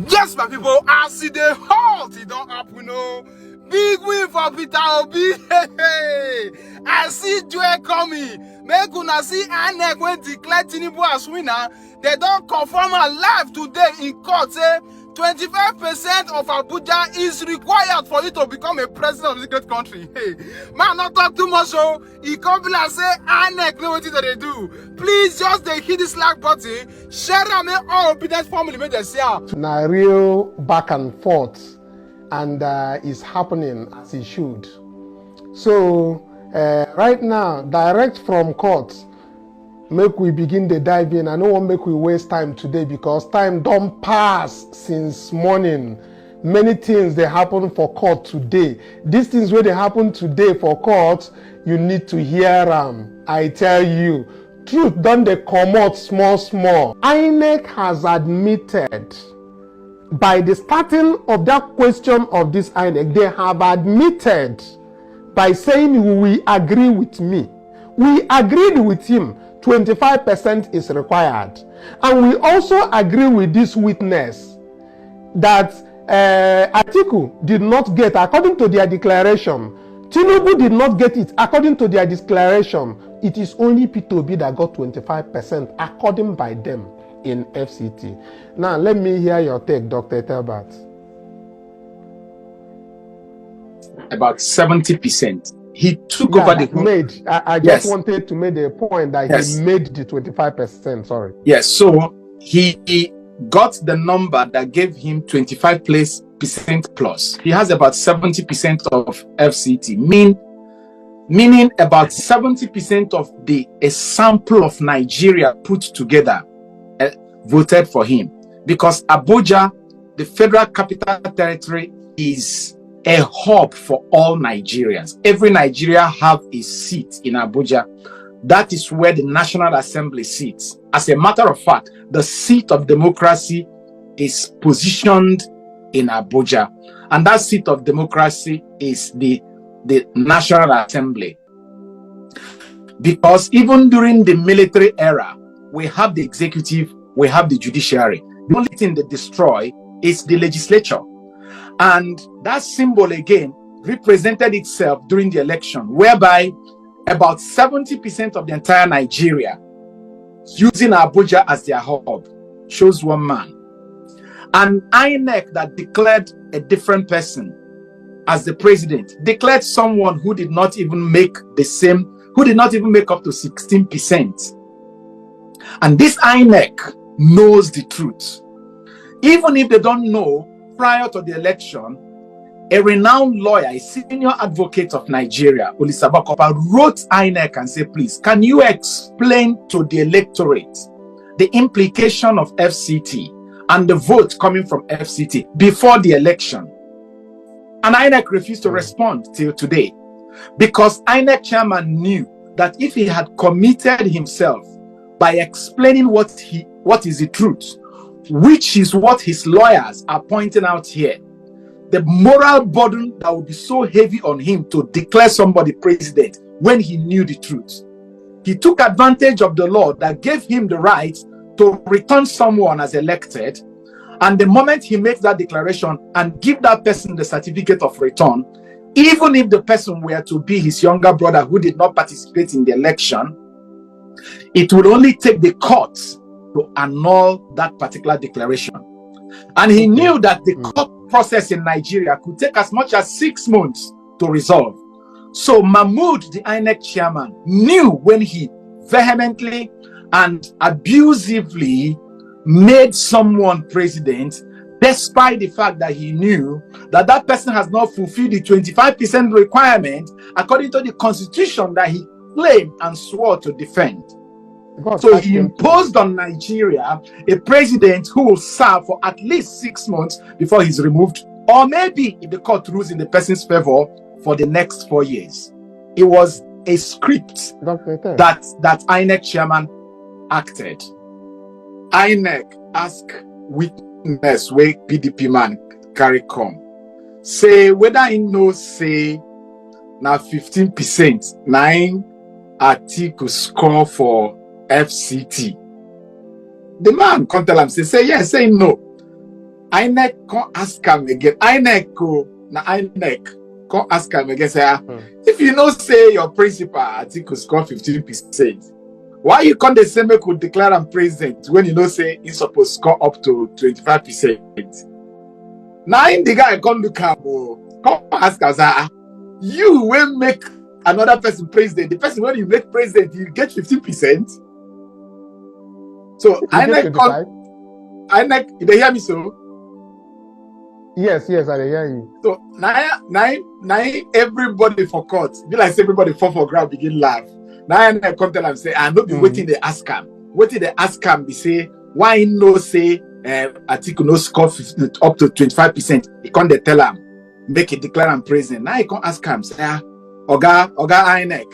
Yes, my people, I see the halt, it don't happen, no. Big win for Peter Obi. I see Joy coming. Make una see INEC when declare Tinubu as winner. They don't confirm her live today in court. Say 25% of Abuja is required for you to become a president of this great country. Hey, man, not talk too much. So he come and say INEC know what they do. Please just they hit this like button. Share them all obedient family make them see. Now real back and forth, and is happening as it should. So right now, direct from court, make we begin the dive in. I don't want make we waste time today because time don't pass since morning. Many things they happen for court today. These things where they happen today for court, you need to hear them. I tell you, truth done they come out small. INEC has admitted, by the starting of that question of this INEC, they have admitted by saying we agree with me. We agreed with him. 25% is required. And we also agree with this witness that Atiku did not get, according to their declaration. Tinubu did not get it, according to their declaration. It is only P2B that got 25%, according by them in FCT. Now, let me hear your take, Dr. Telbert. About 70%. He took over the... I just wanted to make the point that he made the 25%, sorry. Yes, so he got the number that gave him 25% plus. He has about 70% of FCT, meaning about 70% of a sample of Nigeria put together voted for him. Because Abuja, the Federal Capital Territory, is a hub for all Nigerians. Every Nigeria have a seat in Abuja. That is where the National Assembly sits. As a matter of fact, the seat of democracy is positioned in Abuja. And that seat of democracy is the National Assembly. Because even during the military era, we have the executive, we have the judiciary. The only thing they destroy is the legislature. And that symbol again represented itself during the election, whereby about 70% of the entire Nigeria using Abuja as their hub chose one man. And INEC that declared a different person as the president declared someone who did not even make up to 16%. And this INEC knows the truth. Even if they don't know, prior to the election, a renowned lawyer, a senior advocate of Nigeria, Olisaba Kopa, wrote INEC and said, please, can you explain to the electorate the implication of FCT and the vote coming from FCT before the election? And INEC refused to respond till today, because INEC chairman knew that if he had committed himself by explaining what is the truth, which is what his lawyers are pointing out here, the moral burden that would be so heavy on him to declare somebody president when he knew the truth. He took advantage of the law that gave him the right to return someone as elected, and the moment he makes that declaration and give that person the certificate of return, even if the person were to be his younger brother who did not participate in the election, it would only take the courts to annul that particular declaration. And he knew that the court process in Nigeria could take as much as 6 months to resolve. So Mahmoud, the INEC chairman, knew when he vehemently and abusively made someone president, despite the fact that he knew that that person has not fulfilled the 25% requirement according to the constitution that he claimed and swore to defend. So he imposed on Nigeria a president who will serve for at least 6 months before he's removed, or maybe if the court rules in the person's favor, for the next 4 years. It was a script that INEC chairman acted. INEC asked witness where PDP man carry come, say whether he knows say now 15% 9 Atiku score for FCT. The man come tell him, say yes, say no. INEC can't ask him again. INEC go na INEC can't ask him again. Say, if you know say your principal article score 15%, why you can't the same could declare him president when you know say he's supposed to score up to 25%? Now in the guy can't look up, come ask us, you will make another person president. The person when you make president, you get 15%. So INEC, you hear me so? Yes, I hear you. So now everybody for court, be like everybody fall for ground begin laugh. Now I come tell them say, I no be waiting they ask him. Waiting they ask him be say, why no say article no score up to 25%? He can't they tell him, make it declare him president. Now he can't ask him, say, Oga INEC,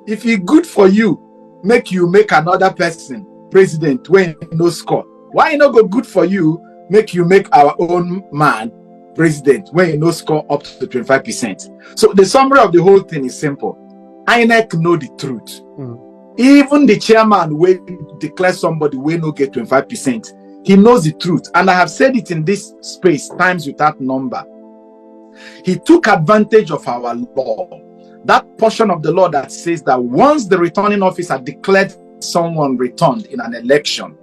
if it good for you, make another person president when no score. Why no go good for you? Make our own man president when you no score up to 25%. So the summary of the whole thing is simple. INEC know the truth. Even the chairman will declare somebody will no get 25%. He knows the truth. And I have said it in this space times without number. He took advantage of our law. That portion of the law that says that once the returning officer declared someone returned in an election,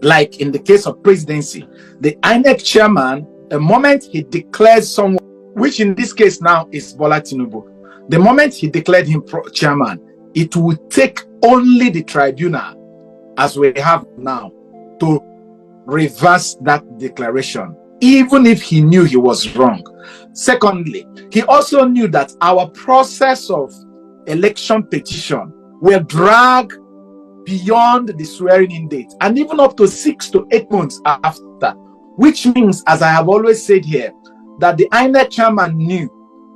like in the case of presidency, the INEC chairman, the moment he declares someone, which in this case now is Bola Tinubu, the moment he declared him chairman, it will take only the tribunal, as we have now, to reverse that declaration, even if he knew he was wrong. Secondly, he also knew that our process of election petition will drag beyond the swearing-in date, and even up to 6 to 8 months after, which means, as I have always said here, that the INEC chairman knew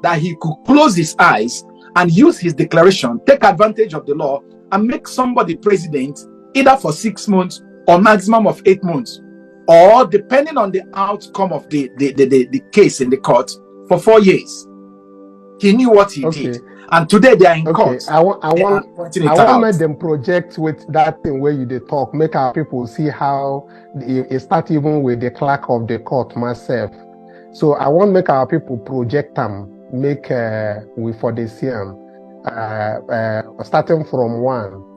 that he could close his eyes and use his declaration, take advantage of the law, and make somebody president either for 6 months or maximum of 8 months, or depending on the outcome of the case in the court, for 4 years. He knew what he did. And today they are in court. I want to make them project with that thing where you they talk, make our people see how it start even with the clerk of the court myself. So I want to make our people project them, make we for the CM, starting from 1.